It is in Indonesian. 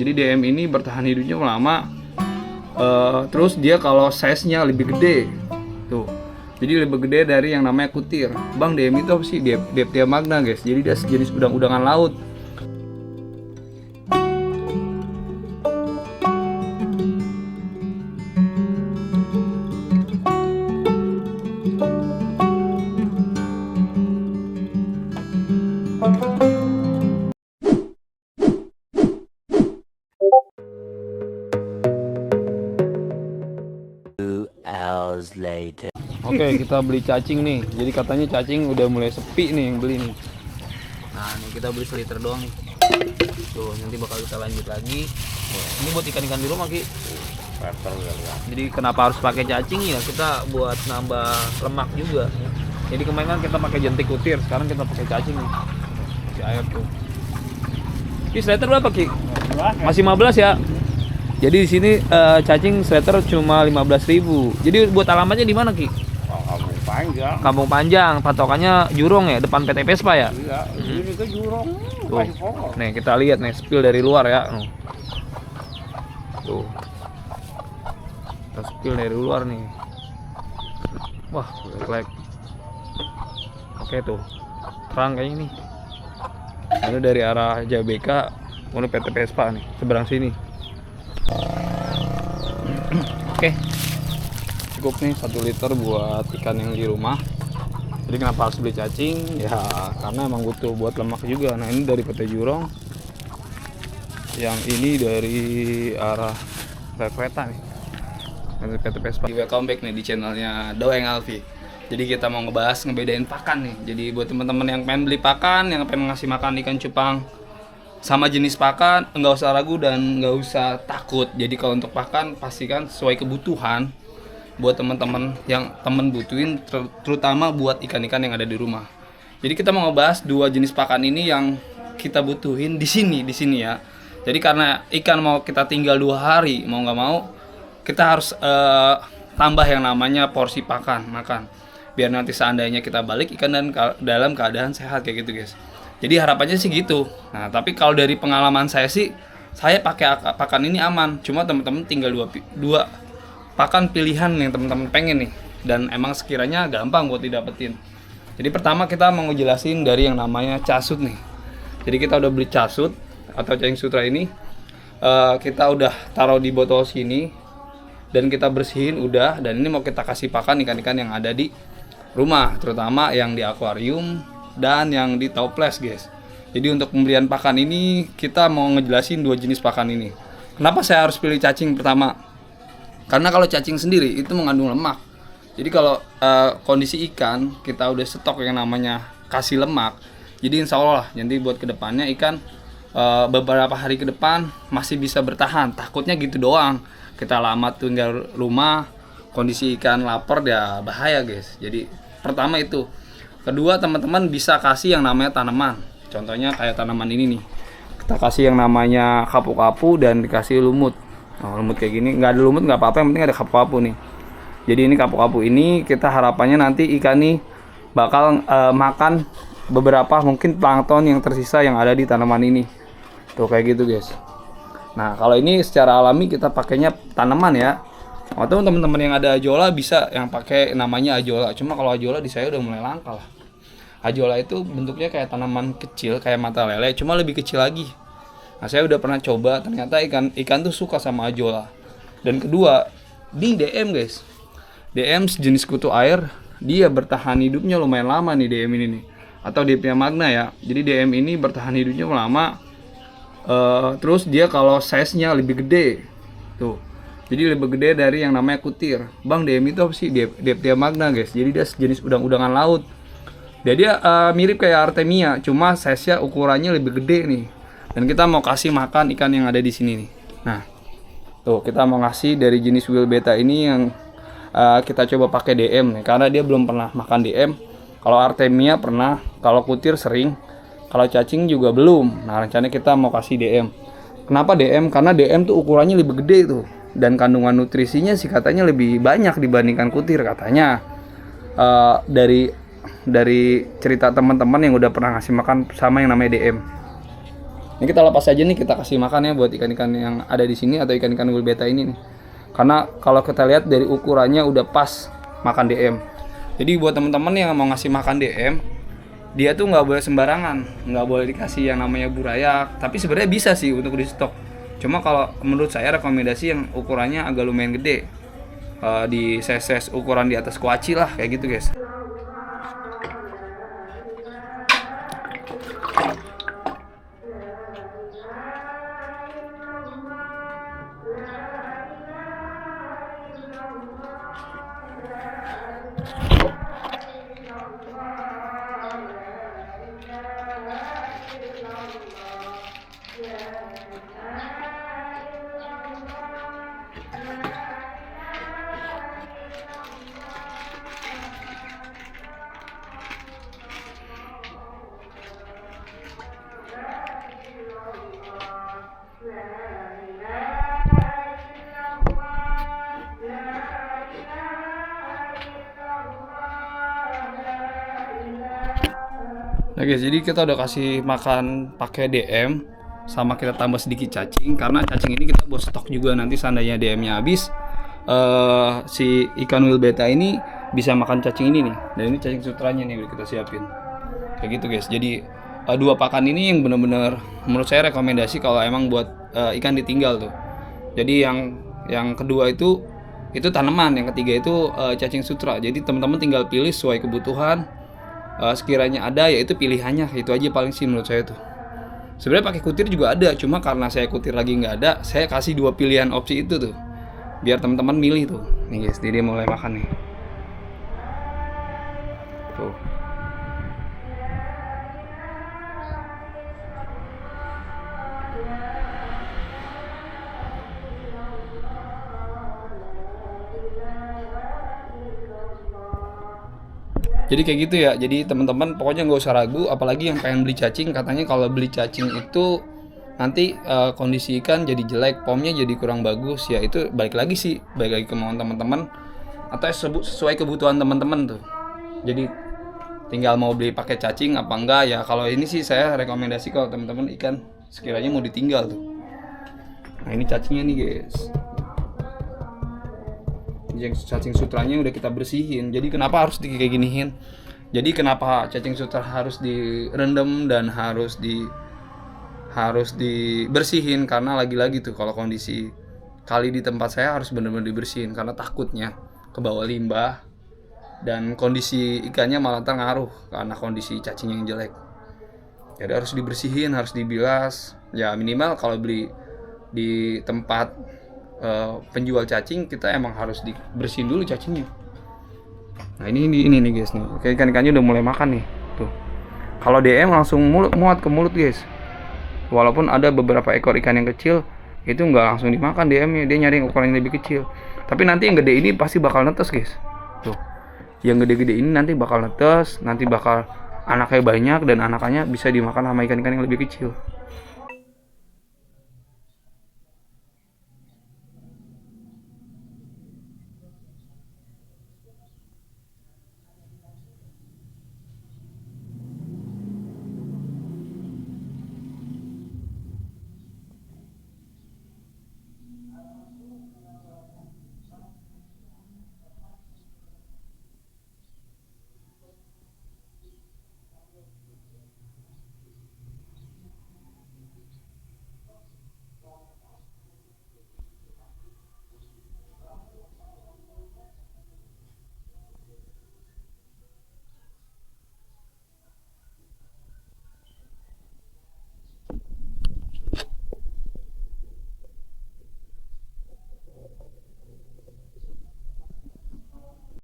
Jadi DM ini bertahan hidupnya lama. Terus dia kalau size-nya lebih gede tuh, jadi lebih gede dari yang namanya kutir. Bang, DM itu apa sih? Diaptia magna guys, jadi dia sejenis udang-udangan laut. Hours later. Oke, kita beli cacing nih. Jadi katanya cacing udah mulai sepi nih yang beli nih. Nah, ini kita beli seliter doang nih. Tuh, nanti bakal kita lanjut lagi. Ini buat ikan-ikan di rumah, Ki. Jadi kenapa harus pakai cacing ya? Kita buat nambah lemak juga. Jadi kemarin kan kita pakai jentik kutir, sekarang kita pakai cacing nih. Si air tuh. Ki, seliter berapa, Ki? Masih 15 ya? Jadi di sini cacing seliter cuma 15.000. Jadi buat alamatnya di mana, Ki? Kampung Panjang. Kampung Panjang, patokannya Jurong ya, depan PT Vespa ya. Iya, ini ke Jurong. Tuh. Nih kita lihat nih spill dari luar ya. Tuh. Kita spill dari luar nih. Wah, jelek. Oke tuh. Terang kayaknya nih. Ini dari arah Jabeka menuju PT Vespa nih, seberang sini. Oke. Cukup nih 1 liter buat ikan yang di rumah. Jadi kenapa harus beli cacing? Ya karena emang butuh buat lemak juga. Nah, ini dari PT Jurong. Yang ini dari arah kereta nih. Dari PT Vespa. Welcome back nih di channelnya Doeng Alfi. Jadi kita mau ngebedain pakan nih. Jadi buat teman-teman yang pengen beli pakan, yang pengen ngasih makan ikan cupang sama jenis pakan, nggak usah ragu dan nggak usah takut. Jadi kalau untuk pakan pastikan sesuai kebutuhan buat teman-teman yang temen butuhin, terutama buat ikan-ikan yang ada di rumah. Jadi kita mau ngebahas 2 jenis pakan ini yang kita butuhin di sini ya. Jadi karena ikan mau kita tinggal 2 hari, mau nggak mau kita harus tambah yang namanya porsi pakan makan. Biar nanti seandainya kita balik ikan dan dalam keadaan sehat kayak gitu guys. Jadi harapannya sih gitu. Nah, tapi kalau dari pengalaman saya sih, saya pakai pakan ini aman. Cuma teman-teman tinggal dua pakan pilihan yang teman-teman pengen nih. Dan emang sekiranya gampang buat didapetin. Jadi pertama kita mau ngejelasin dari yang namanya casut nih. Jadi kita udah beli casut atau cacing sutra ini. Kita udah taruh di botol sini. Dan kita bersihin udah. Dan ini mau kita kasih pakan ikan-ikan yang ada di rumah. Terutama yang di akuarium dan yang di toples guys. Jadi untuk pemberian pakan ini kita mau ngejelasin 2 jenis pakan ini. Kenapa saya harus pilih cacing pertama? Karena kalau cacing sendiri itu mengandung lemak. Jadi kalau kondisi ikan kita udah stok yang namanya kasih lemak, jadi insya Allah nanti buat kedepannya ikan beberapa hari ke depan masih bisa bertahan. Takutnya gitu doang, kita lama tinggal rumah, kondisi ikan lapar ya bahaya guys. Jadi pertama itu. Kedua, teman-teman bisa kasih yang namanya tanaman. Contohnya kayak tanaman ini nih. Kita kasih yang namanya kapu-kapu dan dikasih lumut. Nah, lumut kayak gini, nggak ada lumut nggak apa-apa, yang penting ada kapu-kapu nih. Jadi ini kapu-kapu ini kita harapannya nanti ikan nih bakal makan beberapa mungkin plankton yang tersisa yang ada di tanaman ini. Tuh kayak gitu guys. Nah kalau ini secara alami kita pakainya tanaman ya. Atau teman-teman yang ada ajola bisa yang pakai namanya ajola. Cuma kalau ajola di saya udah mulai langka lah. Ajola itu bentuknya kayak tanaman kecil, kayak mata lele, cuma lebih kecil lagi. Nah saya udah pernah coba, ternyata ikan tuh suka sama ajola. Dan kedua, di DM guys. DM sejenis kutu air, dia bertahan hidupnya lumayan lama nih DM ini nih. Atau Diaptia magna ya. Jadi DM ini bertahan hidupnya lama. Terus dia kalau size-nya lebih gede. Tuh. Jadi lebih gede dari yang namanya kutir. Bang, DM itu apa sih? Diaptia magna guys. Jadi dia sejenis udang-udangan laut. Dia mirip kayak Artemia, cuma size-nya ukurannya lebih gede nih. Dan kita mau kasih makan ikan yang ada di sini nih. Nah, tuh kita mau ngasih dari jenis wheel beta ini yang kita coba pakai DM nih. Karena dia belum pernah makan DM. Kalau Artemia pernah, kalau kutir sering, kalau cacing juga belum. Nah, rencananya kita mau kasih DM. Kenapa DM? Karena DM tuh ukurannya lebih gede tuh. Dan kandungan nutrisinya sih katanya lebih banyak dibandingkan kutir katanya. Dari cerita teman-teman yang udah pernah ngasih makan sama yang namanya DM. Ini kita lepas aja nih, kita kasih makan ya buat ikan-ikan yang ada di sini atau ikan-ikan Will Beta ini nih. Karena kalau kita lihat dari ukurannya udah pas makan DM. Jadi buat teman-teman yang mau ngasih makan DM, dia tuh nggak boleh sembarangan, nggak boleh dikasih yang namanya burayak. Tapi sebenarnya bisa sih untuk di stok. Cuma kalau menurut saya rekomendasi yang ukurannya agak lumayan gede, di size ukuran di atas kuaci lah kayak gitu guys. Nah guys, jadi kita udah kasih makan pakai DM sama kita tambah sedikit cacing, karena cacing ini kita buat stok juga nanti seandainya DM-nya habis, si ikan Will Beta ini bisa makan cacing ini nih. Dan ini cacing sutranya nih udah kita siapin. Kayak gitu guys. Jadi dua pakan ini yang benar-benar menurut saya rekomendasi kalau emang buat ikan ditinggal tuh. Jadi yang kedua itu tanaman, yang ketiga itu cacing sutra. Jadi teman-teman tinggal pilih sesuai kebutuhan. Sekiranya ada yaitu pilihannya, itu aja paling sih menurut saya tuh. Sebenarnya pakai kutir juga ada, cuma karena saya kutir lagi nggak ada, saya kasih dua pilihan opsi itu tuh, biar teman-teman milih tuh. Nih guys, dia mulai makan nih. Tuh. Jadi kayak gitu ya. Jadi teman-teman pokoknya nggak usah ragu, apalagi yang pengen beli cacing. Katanya kalau beli cacing itu nanti kondisi ikan jadi jelek, pomnya jadi kurang bagus. Ya itu balik lagi kemauan teman-teman atau sesuai kebutuhan teman-teman tuh. Jadi tinggal mau beli pakai cacing apa enggak ya. Kalau ini sih saya rekomendasi kalau teman-teman ikan sekiranya mau ditinggal tuh. Nah ini cacingnya nih guys. Yang cacing sutranya udah kita bersihin. Jadi kenapa harus kayak giniin? Jadi kenapa cacing sutra harus direndam dan harus dibersihin? Karena lagi-lagi tuh kalau kondisi kali di tempat saya harus benar-benar dibersihin karena takutnya kebawa limbah dan kondisi ikannya malah ngaruh karena kondisi cacing yang jelek. Jadi harus dibersihin, harus dibilas. Ya minimal kalau beli di tempat penjual cacing kita emang harus dibersihin dulu cacingnya. Nah ini nih guys nih. Oke, ikan-ikannya udah mulai makan nih. Tuh. Kalau DM langsung muat ke mulut guys. Walaupun ada beberapa ekor ikan yang kecil itu nggak langsung dimakan DM-nya, dia nyari yang ukuran yang lebih kecil. Tapi nanti yang gede ini pasti bakal netes guys. Tuh. Yang gede-gede ini nanti bakal netes, nanti bakal anaknya banyak dan anakannya bisa dimakan sama ikan-ikan yang lebih kecil.